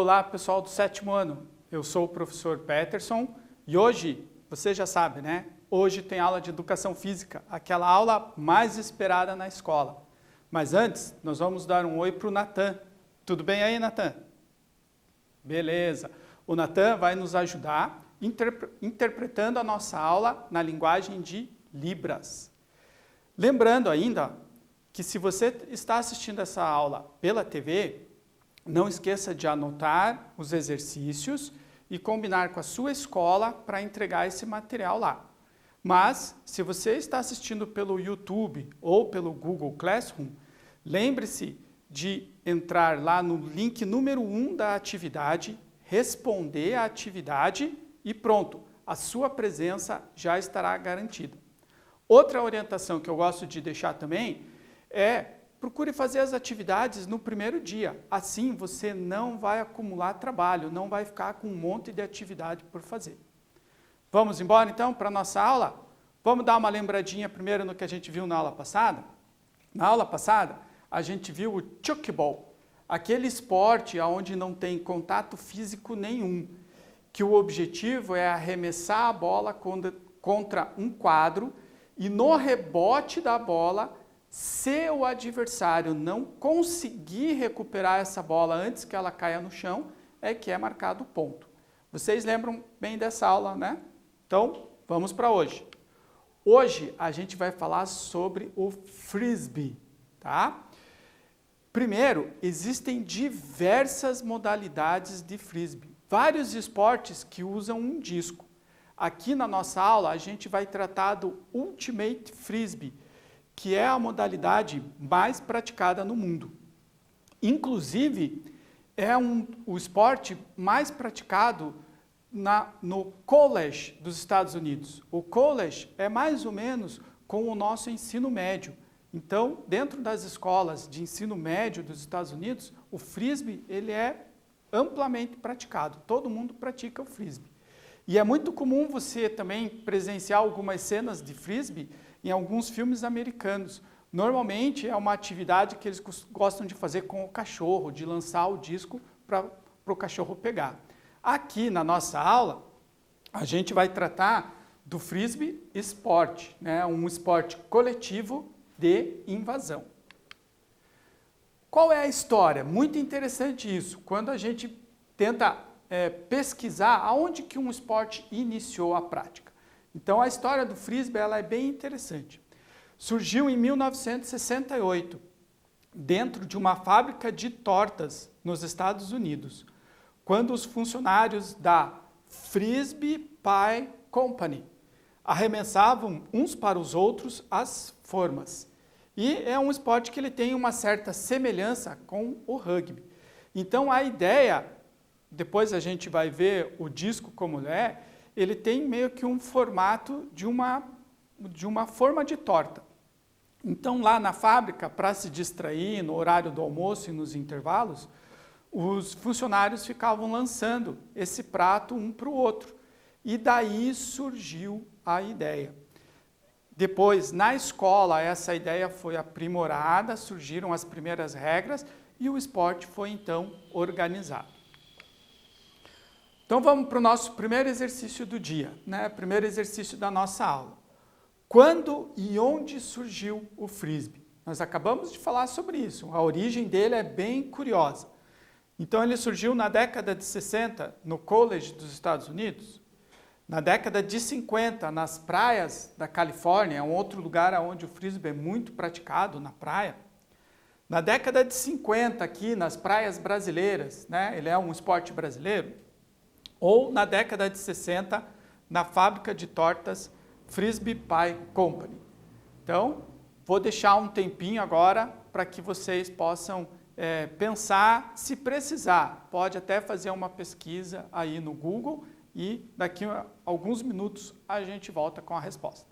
Olá, pessoal do 7º ano. Eu sou o professor Peterson e hoje, você já sabe, né? Hoje tem aula de Educação Física, aquela aula mais esperada na escola. Mas antes, nós vamos dar um oi para o Natan. Tudo bem aí, Natan? Beleza. O Natan vai nos ajudar interpretando a nossa aula na linguagem de Libras. Lembrando ainda que se você está assistindo essa aula pela TV, não esqueça de anotar os exercícios e combinar com a sua escola para entregar esse material lá. Mas, se você está assistindo pelo YouTube ou pelo Google Classroom, lembre-se de entrar lá no link número 1 da atividade, responder a atividade e pronto, a sua presença já estará garantida. Outra orientação que eu gosto de deixar também é procure fazer as atividades no primeiro dia. Assim você não vai acumular trabalho, não vai ficar com um monte de atividade por fazer. Vamos embora então para a nossa aula? Vamos dar uma lembradinha primeiro no que a gente viu na aula passada? Na aula passada, a gente viu o chuckball, aquele esporte onde não tem contato físico nenhum, que o objetivo é arremessar a bola contra um quadro e no rebote da bola, se o adversário não conseguir recuperar essa bola antes que ela caia no chão, é que é marcado o ponto. Vocês lembram bem dessa aula, né? Então, vamos para hoje. Hoje a gente vai falar sobre o frisbee, tá? Primeiro, existem diversas modalidades de frisbee, vários esportes que usam um disco. Aqui na nossa aula a gente vai tratar do Ultimate Frisbee, que é a modalidade mais praticada no mundo. Inclusive, é o esporte mais praticado no college dos Estados Unidos. O college é mais ou menos com o nosso ensino médio. Então, dentro das escolas de ensino médio dos Estados Unidos, o frisbee ele é amplamente praticado. Todo mundo pratica o frisbee. E é muito comum você também presenciar algumas cenas de frisbee em alguns filmes americanos. Normalmente é uma atividade que eles gostam de fazer com o cachorro, de lançar o disco para o cachorro pegar. Aqui na nossa aula, a gente vai tratar do frisbee esporte, né? Um esporte coletivo de invasão. Qual é a história? Muito interessante isso, quando a gente tenta pesquisar aonde que um esporte iniciou a prática. Então, a história do frisbee ela é bem interessante. Surgiu em 1968, dentro de uma fábrica de tortas nos Estados Unidos, quando os funcionários da Frisbee Pie Company arremessavam uns para os outros as formas. E é um esporte que ele tem uma certa semelhança com o rugby. Então, a ideia, depois a gente vai ver o disco como ele tem meio que um formato de uma forma de torta. Então, lá na fábrica, para se distrair no horário do almoço e nos intervalos, os funcionários ficavam lançando esse prato um para o outro. E daí surgiu a ideia. Depois, na escola, essa ideia foi aprimorada, surgiram as primeiras regras e o esporte foi então organizado. Então vamos para o nosso primeiro exercício do dia, né? Primeiro exercício da nossa aula. Quando e onde surgiu o frisbee? Nós acabamos de falar sobre isso, a origem dele é bem curiosa. Então ele surgiu na década de 60 no college dos Estados Unidos, na década de 50 nas praias da Califórnia, um outro lugar onde o frisbee é muito praticado na praia. Na década de 50 aqui nas praias brasileiras, né? Ele é um esporte brasileiro. Ou na década de 60, na fábrica de tortas Frisbee Pie Company. Então, vou deixar um tempinho agora para que vocês possam pensar, se precisar, pode até fazer uma pesquisa aí no Google e daqui a alguns minutos a gente volta com a resposta.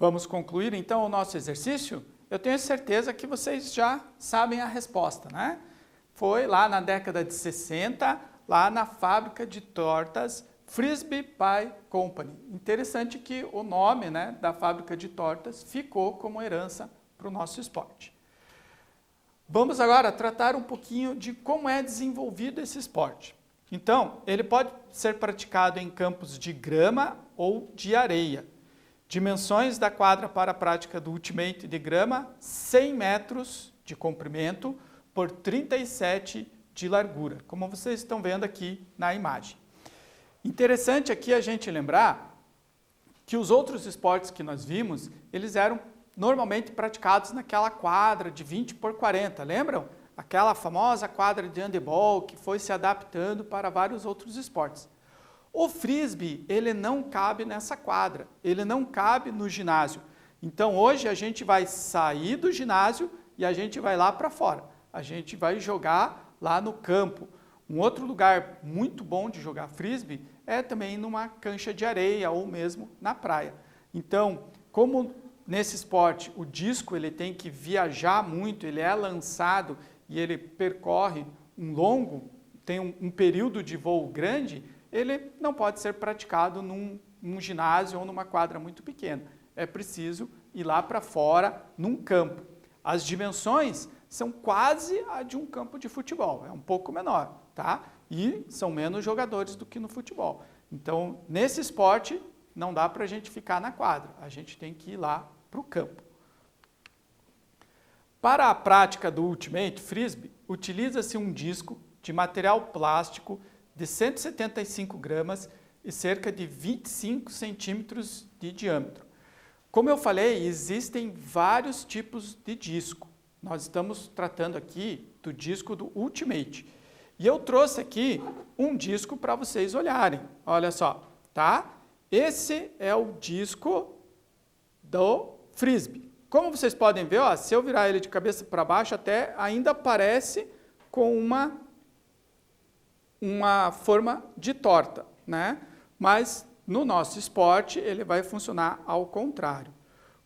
Vamos concluir então o nosso exercício? Eu tenho certeza que vocês já sabem a resposta, né? Foi lá na década de 60, lá na fábrica de tortas Frisbee Pie Company. Interessante que o nome, né, da fábrica de tortas ficou como herança para o nosso esporte. Vamos agora tratar um pouquinho de como é desenvolvido esse esporte. Então, ele pode ser praticado em campos de grama ou de areia. Dimensões da quadra para a prática do Ultimate de grama, 100 metros de comprimento por 37 de largura, como vocês estão vendo aqui na imagem. Interessante aqui a gente lembrar que os outros esportes que nós vimos, eles eram normalmente praticados naquela quadra de 20 por 40, lembram? Aquela famosa quadra de handebol que foi se adaptando para vários outros esportes. O frisbee, ele não cabe nessa quadra, ele não cabe no ginásio. Então hoje a gente vai sair do ginásio e a gente vai lá para fora. A gente vai jogar lá no campo. Um outro lugar muito bom de jogar frisbee é também numa cancha de areia ou mesmo na praia. Então, como nesse esporte o disco ele tem que viajar muito, ele é lançado e ele percorre tem um período de voo grande, ele não pode ser praticado num ginásio ou numa quadra muito pequena. É preciso ir lá para fora, num campo. As dimensões são quase a de um campo de futebol, é um pouco menor, tá? E são menos jogadores do que no futebol. Então, nesse esporte, não dá para a gente ficar na quadra, a gente tem que ir lá para o campo. Para a prática do Ultimate Frisbee, utiliza-se um disco de material plástico de 175 gramas e cerca de 25 centímetros de diâmetro. Como eu falei, existem vários tipos de disco. Nós estamos tratando aqui do disco do Ultimate. E eu trouxe aqui um disco para vocês olharem. Olha só, tá? Esse é o disco do Frisbee. Como vocês podem ver, ó, se eu virar ele de cabeça para baixo, até ainda parece com uma forma de torta, né? Mas no nosso esporte ele vai funcionar ao contrário.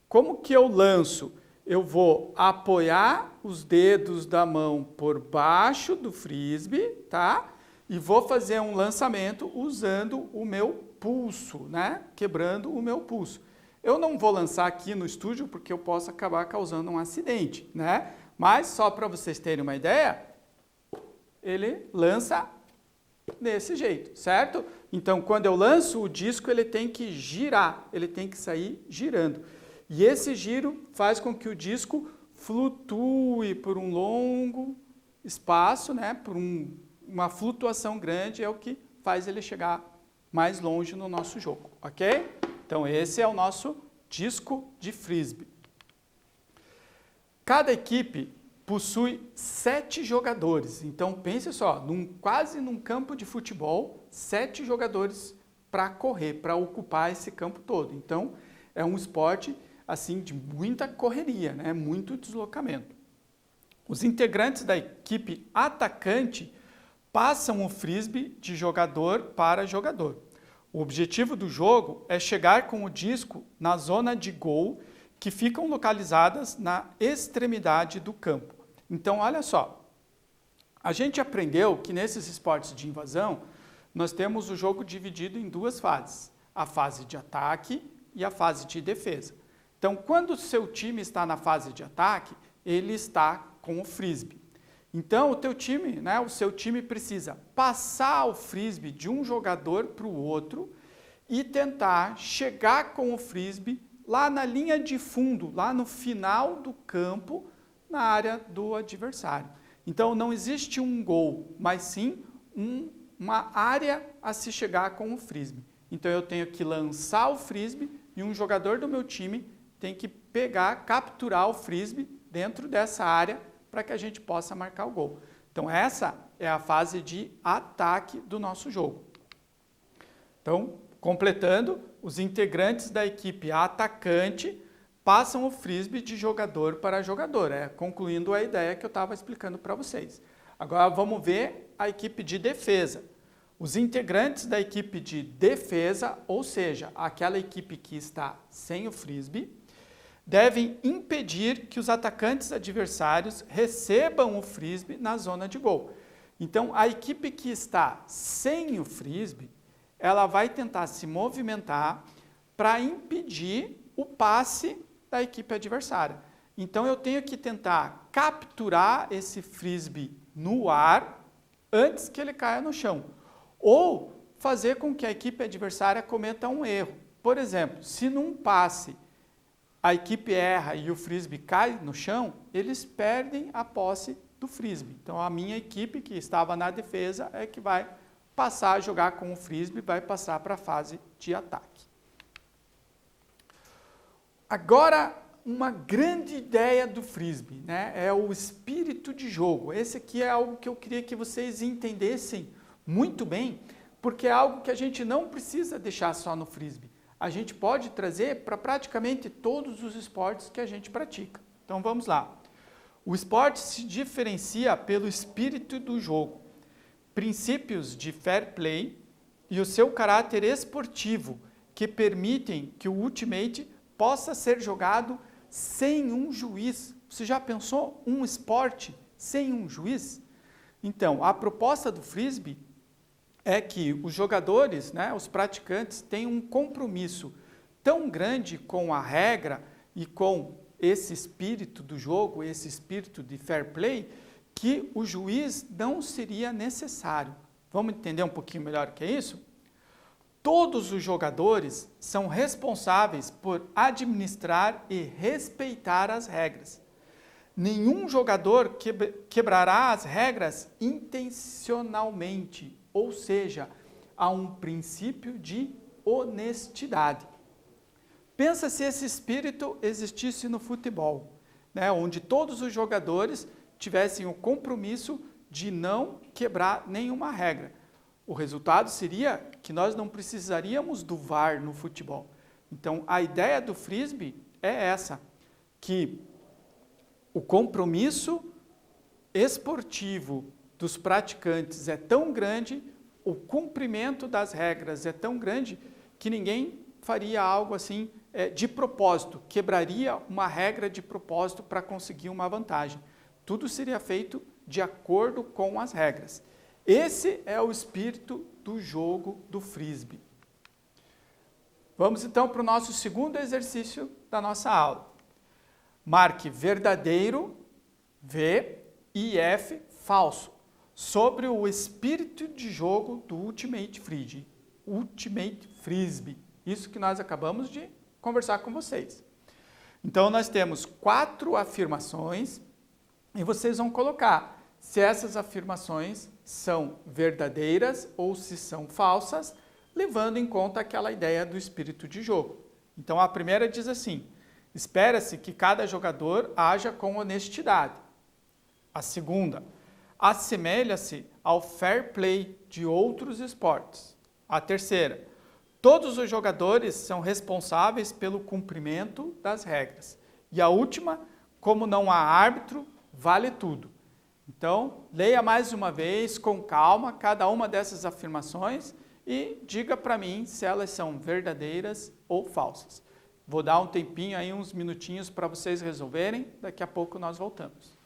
Como que eu lanço? Eu vou apoiar os dedos da mão por baixo do frisbee, tá? E vou fazer um lançamento usando o meu pulso, né? Quebrando o meu pulso. Eu não vou lançar aqui no estúdio porque eu posso acabar causando um acidente, né? Mas só para vocês terem uma ideia, ele lança desse jeito, certo? Então, quando eu lanço o disco, ele tem que girar, ele tem que sair girando. E esse giro faz com que o disco flutue por um longo espaço, né? Por uma flutuação grande, é o que faz ele chegar mais longe no nosso jogo, ok? Então, esse é o nosso disco de frisbee. Cada equipe possui 7 jogadores. Então, pense só, quase num campo de futebol, 7 jogadores para correr, para ocupar esse campo todo. Então, é um esporte assim de muita correria, né? Muito deslocamento. Os integrantes da equipe atacante passam o frisbee de jogador para jogador. O objetivo do jogo é chegar com o disco na zona de gol, que ficam localizadas na extremidade do campo. Então, olha só, a gente aprendeu que nesses esportes de invasão, nós temos o jogo dividido em 2 fases, a fase de ataque e a fase de defesa. Então, quando o seu time está na fase de ataque, ele está com o frisbee. Então, o seu time precisa passar o frisbee de um jogador para o outro e tentar chegar com o frisbee lá na linha de fundo, lá no final do campo, na área do adversário. Então, não existe um gol, mas sim uma área a se chegar com o frisbee. Então, eu tenho que lançar o frisbee e um jogador do meu time tem que capturar o frisbee dentro dessa área para que a gente possa marcar o gol. Então, essa é a fase de ataque do nosso jogo. Então, completando, os integrantes da equipe atacante passam o frisbee de jogador para jogador, concluindo a ideia que eu estava explicando para vocês. Agora, vamos ver a equipe de defesa. Os integrantes da equipe de defesa, ou seja, aquela equipe que está sem o frisbee, devem impedir que os atacantes adversários recebam o frisbee na zona de gol. Então, a equipe que está sem o frisbee, ela vai tentar se movimentar para impedir o passe da equipe adversária. Então, eu tenho que tentar capturar esse frisbee no ar antes que ele caia no chão. Ou fazer com que a equipe adversária cometa um erro. Por exemplo, se num passe a equipe erra e o frisbee cai no chão, eles perdem a posse do frisbee. Então, a minha equipe que estava na defesa é que vai passar a jogar com o frisbee, vai passar para a fase de ataque. Agora, uma grande ideia do frisbee, né? É o espírito de jogo. Esse aqui é algo que eu queria que vocês entendessem muito bem, porque é algo que a gente não precisa deixar só no frisbee. A gente pode trazer para praticamente todos os esportes que a gente pratica. Então, vamos lá. O esporte se diferencia pelo espírito do jogo, princípios de fair play e o seu caráter esportivo, que permitem que o Ultimate possa ser jogado sem um juiz. Você já pensou um esporte sem um juiz? Então, a proposta do frisbee é que os jogadores, né, os praticantes, tenham um compromisso tão grande com a regra e com esse espírito do jogo, esse espírito de fair play, que o juiz não seria necessário. Vamos entender um pouquinho melhor o que é isso? Todos os jogadores são responsáveis por administrar e respeitar as regras. Nenhum jogador quebrará as regras intencionalmente, ou seja, há um princípio de honestidade. Pensa se esse espírito existisse no futebol, né, onde todos os jogadores tivessem o compromisso de não quebrar nenhuma regra. O resultado seria que nós não precisaríamos do VAR no futebol. Então, a ideia do frisbee é essa, que o compromisso esportivo dos praticantes é tão grande, o cumprimento das regras é tão grande, que ninguém faria algo assim de propósito, quebraria uma regra de propósito para conseguir uma vantagem. Tudo seria feito de acordo com as regras. Esse é o espírito do jogo do frisbee. Vamos então para o nosso segundo exercício da nossa aula. Marque verdadeiro, V e F, falso, sobre o espírito de jogo do Ultimate Frisbee. Isso que nós acabamos de conversar com vocês. Então, nós temos 4 afirmações e vocês vão colocar se essas afirmações são verdadeiras ou se são falsas, levando em conta aquela ideia do espírito de jogo. Então, a primeira diz assim: espera-se que cada jogador haja com honestidade. A segunda: assemelha-se ao fair play de outros esportes. A terceira: todos os jogadores são responsáveis pelo cumprimento das regras. E a última: como não há árbitro, vale tudo. Então, leia mais uma vez, com calma, cada uma dessas afirmações e diga para mim se elas são verdadeiras ou falsas. Vou dar um tempinho aí, uns minutinhos para vocês resolverem, daqui a pouco nós voltamos.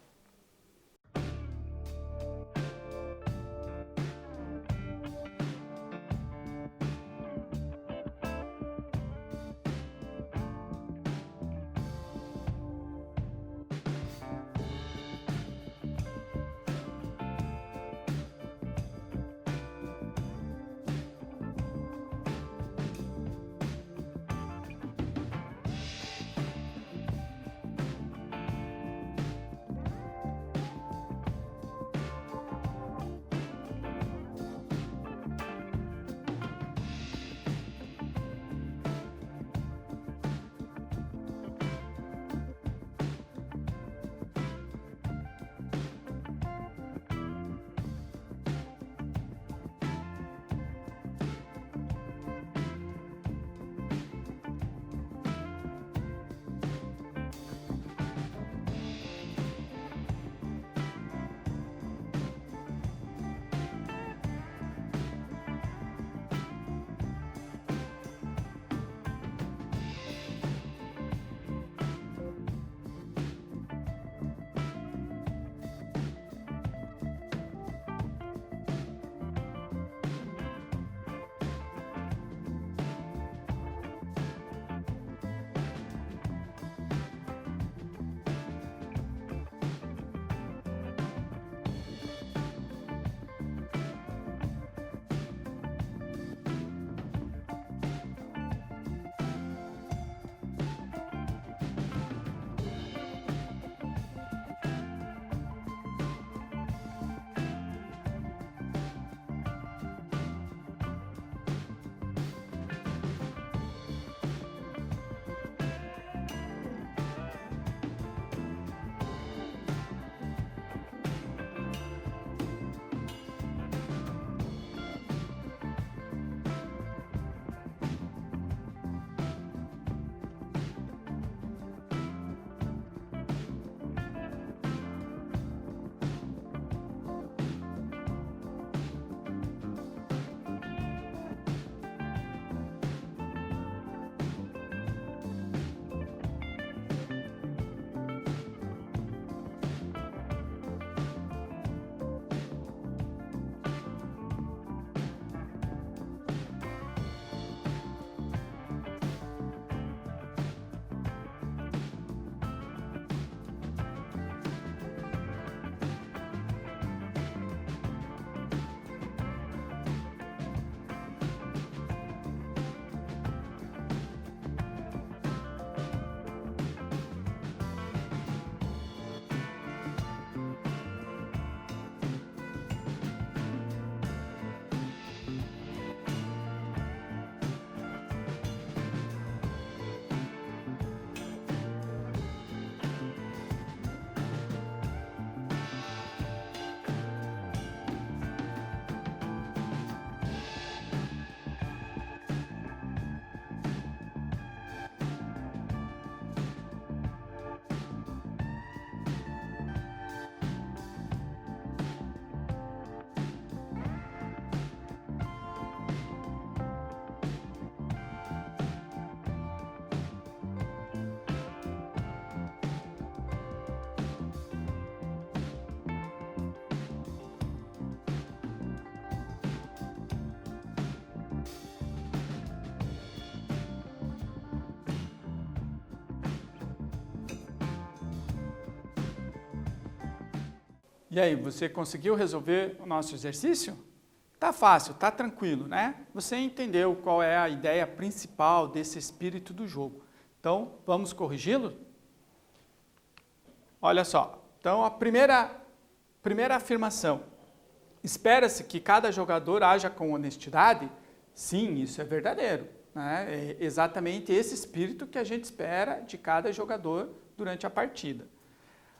E aí, você conseguiu resolver o nosso exercício? Tá fácil, tá tranquilo, né? Você entendeu qual é a ideia principal desse espírito do jogo. Então, vamos corrigi-lo? Olha só. Então, a primeira afirmação. Espera-se que cada jogador haja com honestidade? Sim, isso é verdadeiro, né? É exatamente esse espírito que a gente espera de cada jogador durante a partida.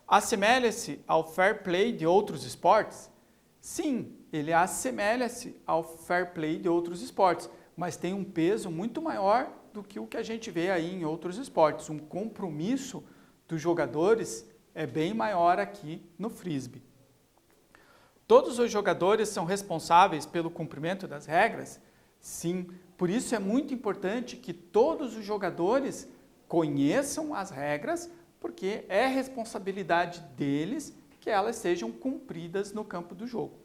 Assemelha-se ao fair play de outros esportes? Sim, ele assemelha-se ao fair play de outros esportes, mas tem um peso muito maior do que o que a gente vê aí em outros esportes. Um compromisso dos jogadores é bem maior aqui no frisbee. Todos os jogadores são responsáveis pelo cumprimento das regras? Sim, por isso é muito importante que todos os jogadores conheçam as regras, porque é responsabilidade deles que elas sejam cumpridas no campo do jogo.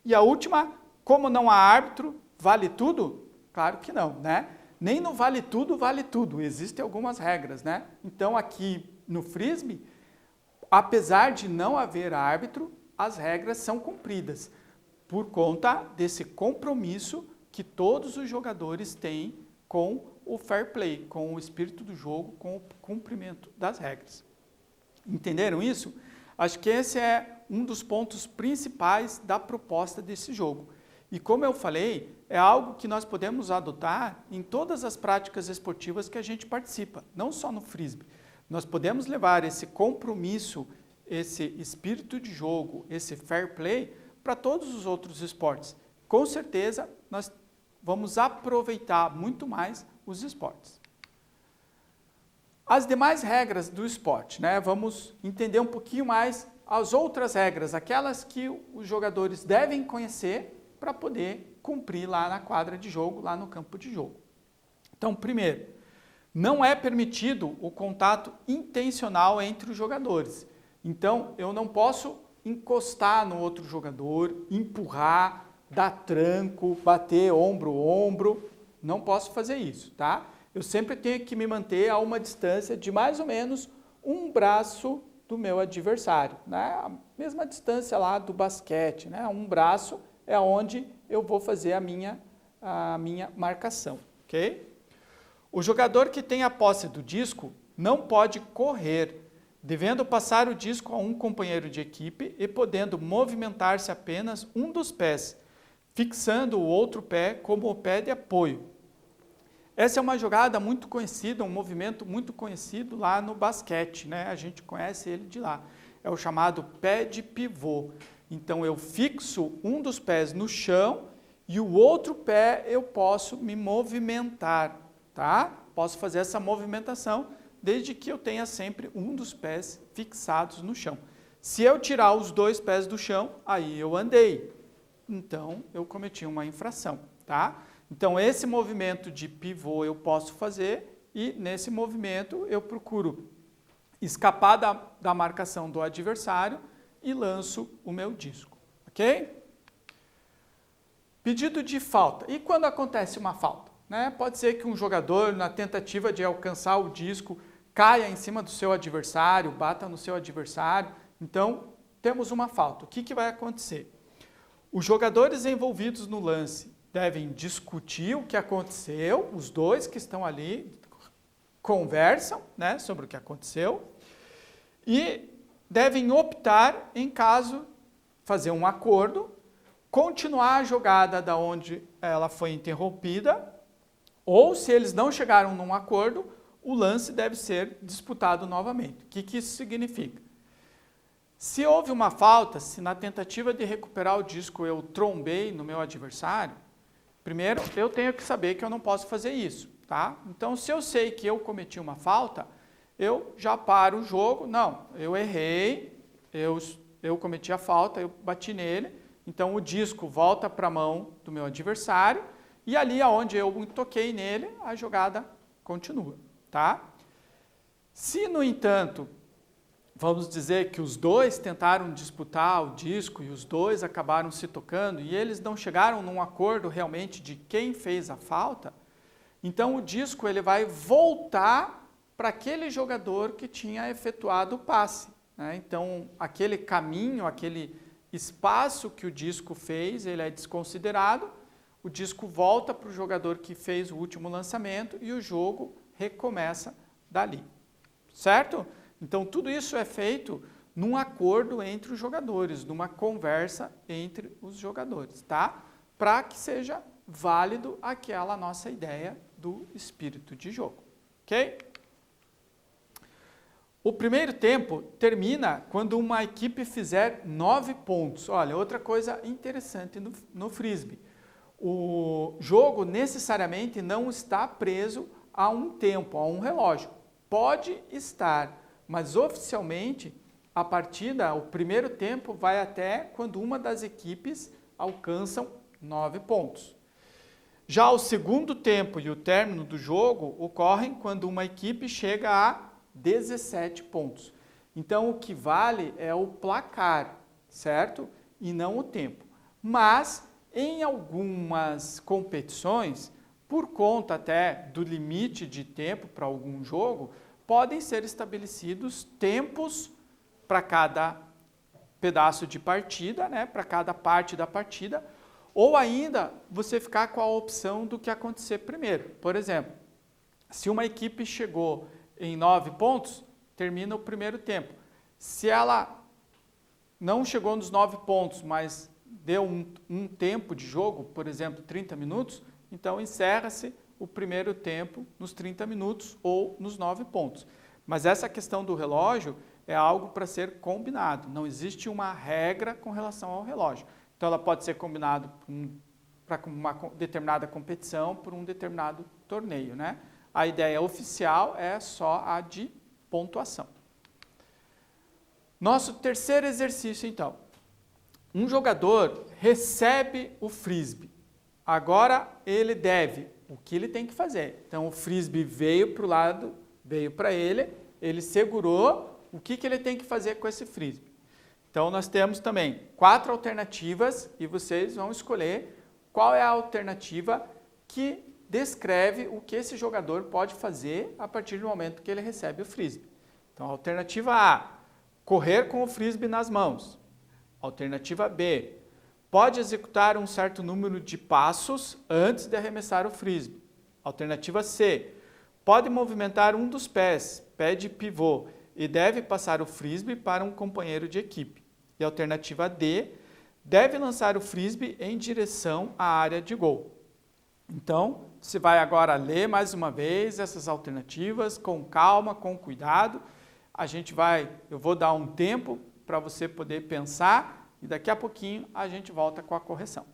E a última, como não há árbitro, vale tudo? Claro que não, né? Nem no vale tudo, existem algumas regras, né? Então aqui no frisbee, apesar de não haver árbitro, as regras são cumpridas por conta desse compromisso que todos os jogadores têm com o fair play, com o espírito do jogo, com o cumprimento das regras. Entenderam isso? Acho que esse é um dos pontos principais da proposta desse jogo. E como eu falei, é algo que nós podemos adotar em todas as práticas esportivas que a gente participa, não só no frisbee. Nós podemos levar esse compromisso, esse espírito de jogo, esse fair play para todos os outros esportes. Com certeza, nós vamos aproveitar muito mais os esportes. As demais regras do esporte, né? Vamos entender um pouquinho mais as outras regras, aquelas que os jogadores devem conhecer para poder cumprir lá na quadra de jogo, lá no campo de jogo. Então, primeiro, não é permitido o contato intencional entre os jogadores. Então, eu não posso encostar no outro jogador, empurrar, dar tranco, bater ombro a ombro. Não posso fazer isso, tá? Eu sempre tenho que me manter a uma distância de mais ou menos um braço do meu adversário, né? A mesma distância lá do basquete, né? Um braço é onde eu vou fazer a minha marcação, ok? O jogador que tem a posse do disco não pode correr, devendo passar o disco a um companheiro de equipe e podendo movimentar-se apenas um dos pés, fixando o outro pé como o pé de apoio. Essa é uma jogada muito conhecida, um movimento muito conhecido lá no basquete, né? A gente conhece ele de lá. É o chamado pé de pivô. Então, eu fixo um dos pés no chão e o outro pé eu posso me movimentar, tá? Posso fazer essa movimentação desde que eu tenha sempre um dos pés fixados no chão. Se eu tirar os dois pés do chão, aí eu andei. Então, eu cometi uma infração, tá? Então, esse movimento de pivô eu posso fazer e, nesse movimento, eu procuro escapar da marcação do adversário e lanço o meu disco, ok? Pedido de falta. E quando acontece uma falta? Né? Pode ser que um jogador, na tentativa de alcançar o disco, caia em cima do seu adversário, bata no seu adversário. Então, temos uma falta. O que vai acontecer? Os jogadores envolvidos no lance devem discutir o que aconteceu, os dois que estão ali conversam, né, sobre o que aconteceu e devem optar, em caso, fazer um acordo, continuar a jogada da onde ela foi interrompida, ou se eles não chegaram num acordo, o lance deve ser disputado novamente. O que isso significa? Se houve uma falta, se na tentativa de recuperar o disco eu trombei no meu adversário, primeiro eu tenho que saber que eu não posso fazer isso, tá? Então, se eu sei que eu cometi uma falta, eu já paro o jogo. Não, eu errei, eu cometi a falta, eu bati nele, então o disco volta para a mão do meu adversário e ali aonde eu toquei nele, a jogada continua, tá? Se, no entanto, vamos dizer que os dois tentaram disputar o disco e os dois acabaram se tocando e eles não chegaram num acordo realmente de quem fez a falta, então o disco ele vai voltar para aquele jogador que tinha efetuado o passe, né? Então, aquele caminho, aquele espaço que o disco fez, ele é desconsiderado, o disco volta para o jogador que fez o último lançamento e o jogo recomeça dali, certo? Então, tudo isso é feito num acordo entre os jogadores, numa conversa entre os jogadores, tá? Para que seja válido aquela nossa ideia do espírito de jogo, ok? O primeiro tempo termina quando uma equipe fizer 9 pontos. Olha, outra coisa interessante no frisbee. O jogo necessariamente não está preso a um tempo, a um relógio. Pode estar, mas oficialmente a partida, o primeiro tempo vai até quando uma das equipes alcançam 9 pontos. Já o segundo tempo e o término do jogo ocorrem quando uma equipe chega a 17 pontos. Então, o que vale é o placar, certo? E não o tempo. Mas, em algumas competições, por conta até do limite de tempo para algum jogo, podem ser estabelecidos tempos para cada pedaço de partida, né? Para cada parte da partida, ou ainda você ficar com a opção do que acontecer primeiro. Por exemplo, se uma equipe chegou em 9 pontos, termina o primeiro tempo. Se ela não chegou nos 9 pontos, mas deu um tempo de jogo, por exemplo, 30 minutos, então encerra-se o primeiro tempo nos 30 minutos ou nos 9 pontos. Mas essa questão do relógio é algo para ser combinado. Não existe uma regra com relação ao relógio. Então, ela pode ser combinada para uma determinada competição, por um determinado torneio, né? A ideia oficial é só a de pontuação. Nosso terceiro exercício, então. Um jogador recebe o frisbee. Agora, ele deve. O que ele tem que fazer? Então, o frisbee veio para o lado, veio para ele segurou. O que ele tem que fazer com esse frisbee? Então, nós temos também 4 alternativas e vocês vão escolher qual é a alternativa que descreve o que esse jogador pode fazer a partir do momento que ele recebe o frisbee. Então, alternativa A, correr com o frisbee nas mãos. Alternativa B, pode executar um certo número de passos antes de arremessar o frisbee. Alternativa C, pode movimentar um dos pés, pé de pivô, e deve passar o frisbee para um companheiro de equipe. E alternativa D, deve lançar o frisbee em direção à área de gol. Então, você vai agora ler mais uma vez essas alternativas com calma, com cuidado. Eu vou dar um tempo para você poder pensar e daqui a pouquinho a gente volta com a correção.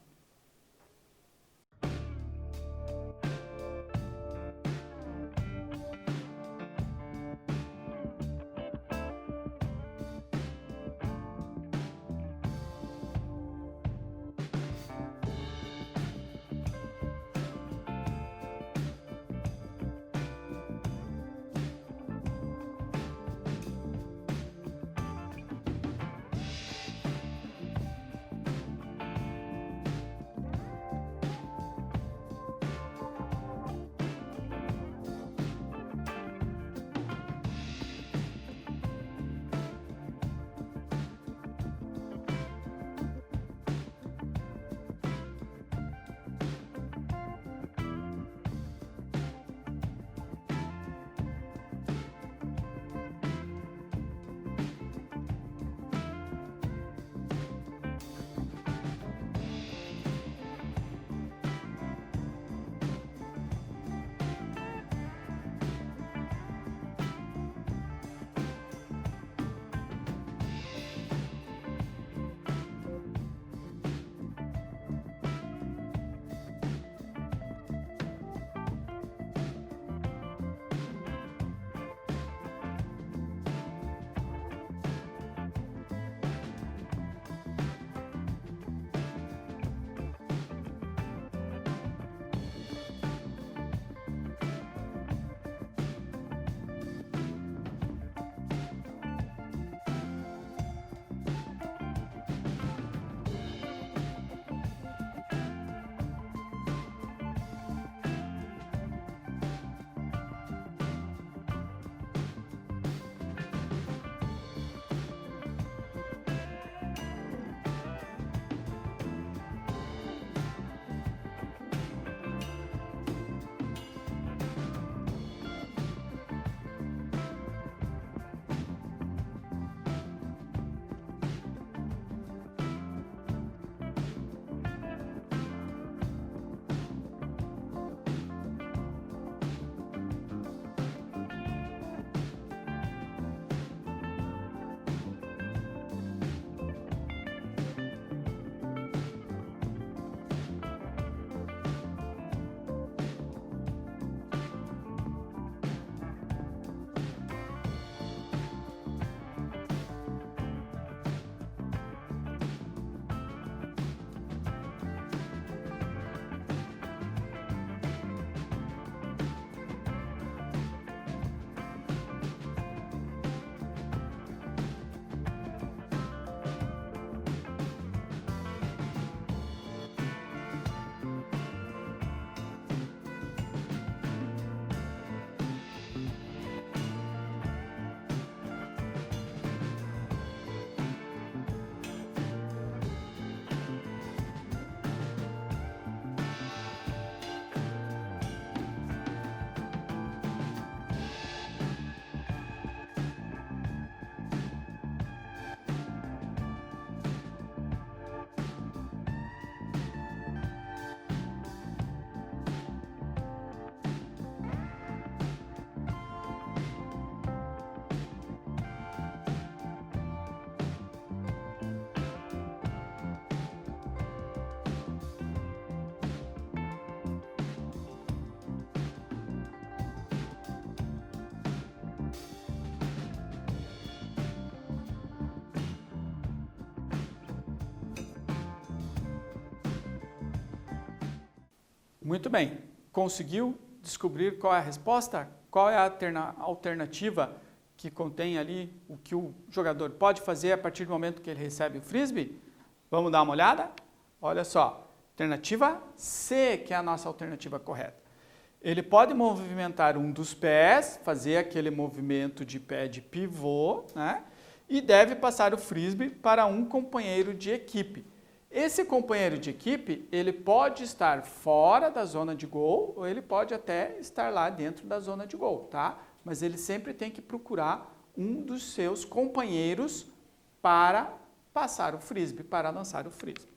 Muito bem. Conseguiu descobrir qual é a resposta? Qual é a alternativa que contém ali o que o jogador pode fazer a partir do momento que ele recebe o frisbee? Vamos dar uma olhada? Olha só. Alternativa C, que é a nossa alternativa correta. Ele pode movimentar um dos pés, fazer aquele movimento de pé de pivô, né? E deve passar o frisbee para um companheiro de equipe. Esse companheiro de equipe, ele pode estar fora da zona de gol ou ele pode até estar lá dentro da zona de gol, tá? Mas ele sempre tem que procurar um dos seus companheiros para passar o frisbee, para lançar o frisbee.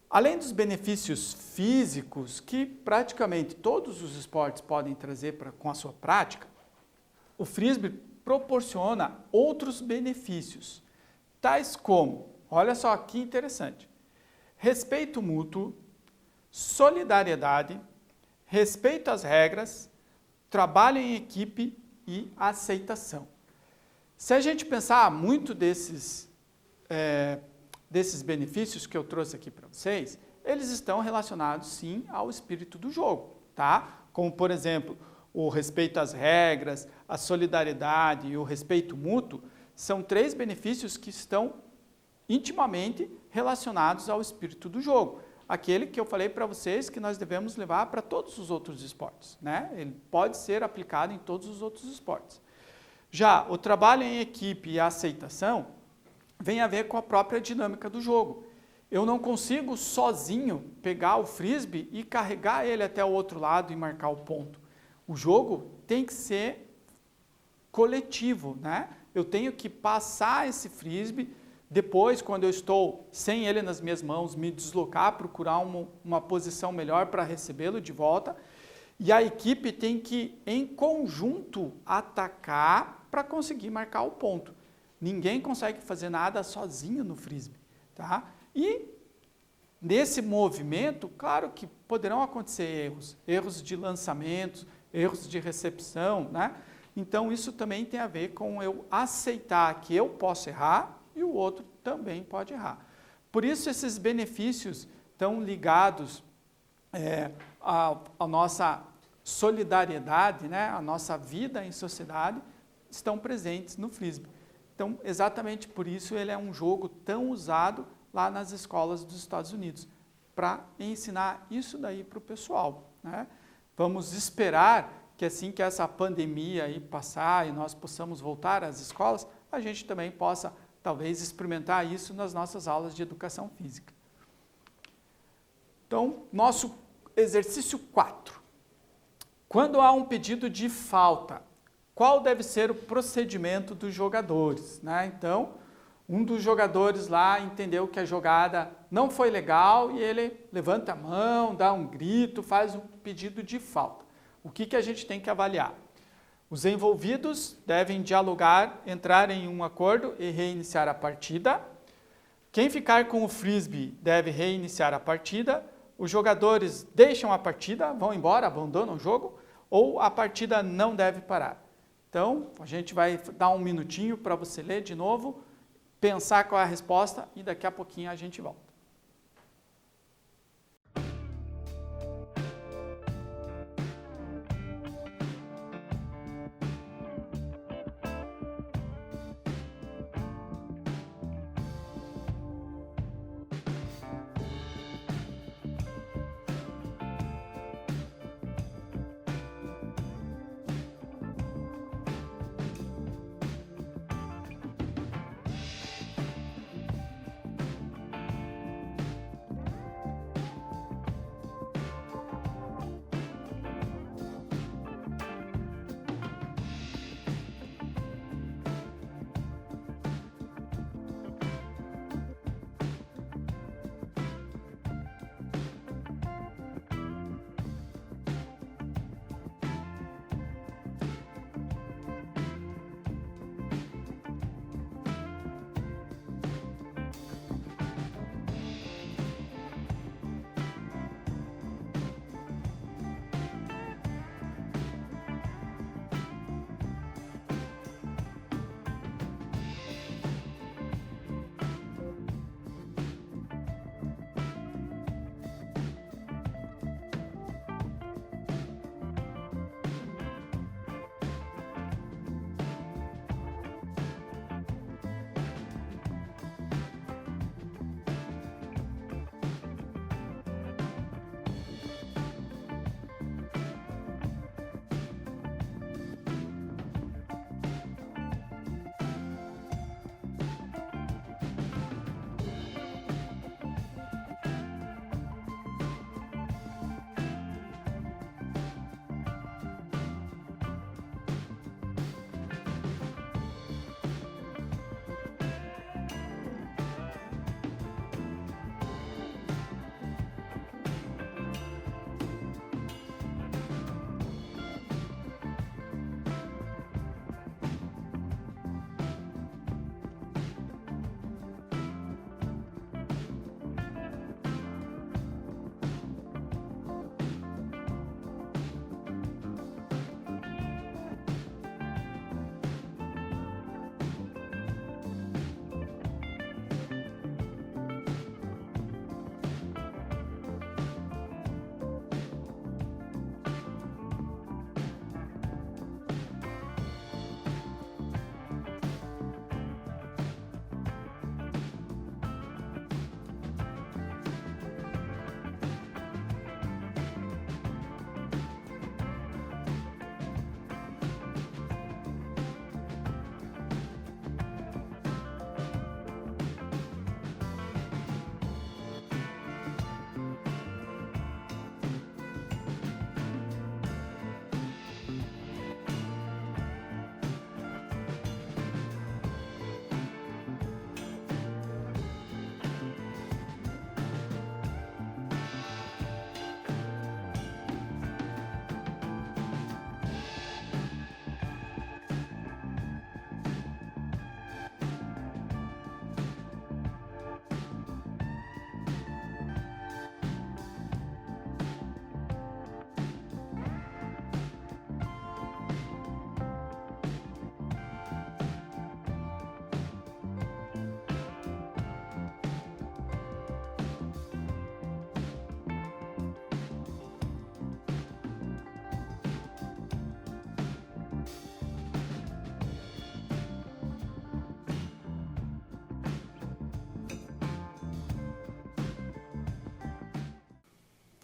Além dos benefícios físicos que praticamente todos os esportes podem trazer com a sua prática, o frisbee proporciona outros benefícios, tais como, olha só que interessante, respeito mútuo, solidariedade, respeito às regras, trabalho em equipe e aceitação. Se a gente pensar muito desses benefícios que eu trouxe aqui para vocês, eles estão relacionados sim ao espírito do jogo, tá? Como, por exemplo, o respeito às regras, a solidariedade e o respeito mútuo são 3 benefícios que estão intimamente relacionados ao espírito do jogo. Aquele que eu falei para vocês que nós devemos levar para todos os outros esportes, né? Ele pode ser aplicado em todos os outros esportes. Já o trabalho em equipe e a aceitação vem a ver com a própria dinâmica do jogo. Eu não consigo sozinho pegar o frisbee e carregar ele até o outro lado e marcar o ponto. O jogo tem que ser coletivo, né? Eu tenho que passar esse frisbee, depois, quando eu estou sem ele nas minhas mãos, me deslocar, procurar uma posição melhor para recebê-lo de volta. E a equipe tem que, em conjunto, atacar para conseguir marcar o ponto. Ninguém consegue fazer nada sozinho no frisbee, tá? E nesse movimento, claro que poderão acontecer erros de lançamentos, erros de recepção, né? Então isso também tem a ver com eu aceitar que eu posso errar e o outro também pode errar. Por isso esses benefícios estão ligados à nossa solidariedade, né? A nossa vida em sociedade, estão presentes no frisbee. Então, exatamente por isso ele é um jogo tão usado lá nas escolas dos Estados Unidos, para ensinar isso daí para o pessoal, né? Vamos esperar que assim que essa pandemia aí passar e nós possamos voltar às escolas, a gente também possa, talvez, experimentar isso nas nossas aulas de educação física. Então, nosso exercício 4. Quando há um pedido de falta, qual deve ser o procedimento dos jogadores, né? Então, um dos jogadores lá entendeu que a jogada não foi legal e ele levanta a mão, dá um grito, faz um pedido de falta. O que a gente tem que avaliar? Os envolvidos devem dialogar, entrar em um acordo e reiniciar a partida. Quem ficar com o frisbee deve reiniciar a partida. Os jogadores deixam a partida, vão embora, abandonam o jogo, ou a partida não deve parar. Então, a gente vai dar um minutinho para você ler de novo, pensar qual é a resposta e daqui a pouquinho a gente volta.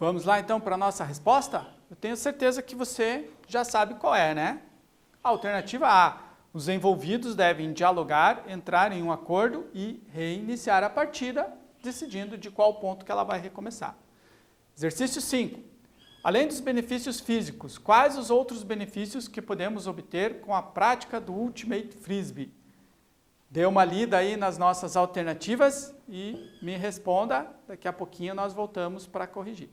Vamos lá então para a nossa resposta? Eu tenho certeza que você já sabe qual é, né? A alternativa A. Os envolvidos devem dialogar, entrar em um acordo e reiniciar a partida, decidindo de qual ponto que ela vai recomeçar. Exercício 5. Além dos benefícios físicos, quais os outros benefícios que podemos obter com a prática do Ultimate Frisbee? Dê uma lida aí nas nossas alternativas e me responda. Daqui a pouquinho nós voltamos para corrigir.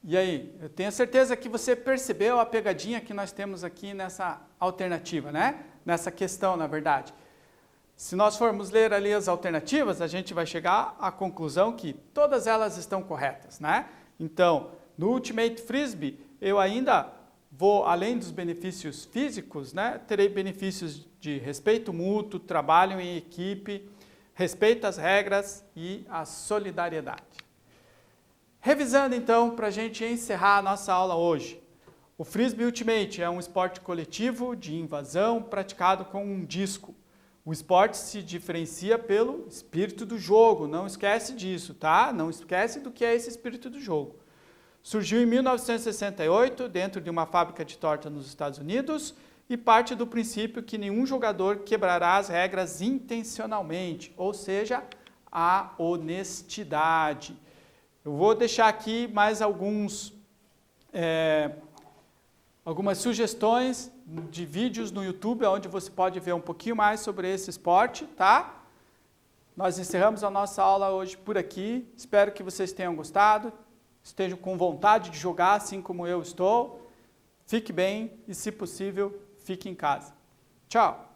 E aí, eu tenho certeza que você percebeu a pegadinha que nós temos aqui nessa alternativa, né? Nessa questão, na verdade. Se nós formos ler ali as alternativas, a gente vai chegar à conclusão que todas elas estão corretas, né? Então, no Ultimate Frisbee, eu ainda vou, além dos benefícios físicos, né? Terei benefícios de respeito mútuo, trabalho em equipe, respeito às regras e a solidariedade. Revisando então, para a gente encerrar a nossa aula hoje. O Frisbee Ultimate é um esporte coletivo de invasão praticado com um disco. O esporte se diferencia pelo espírito do jogo, não esquece disso, tá? Não esquece do que é esse espírito do jogo. Surgiu em 1968, dentro de uma fábrica de torta nos Estados Unidos, e parte do princípio que nenhum jogador quebrará as regras intencionalmente, ou seja, a honestidade. Eu vou deixar aqui mais algumas sugestões de vídeos no YouTube, onde você pode ver um pouquinho mais sobre esse esporte, tá? Nós encerramos a nossa aula hoje por aqui. Espero que vocês tenham gostado, estejam com vontade de jogar, assim como eu estou. Fique bem e, se possível, fique em casa. Tchau!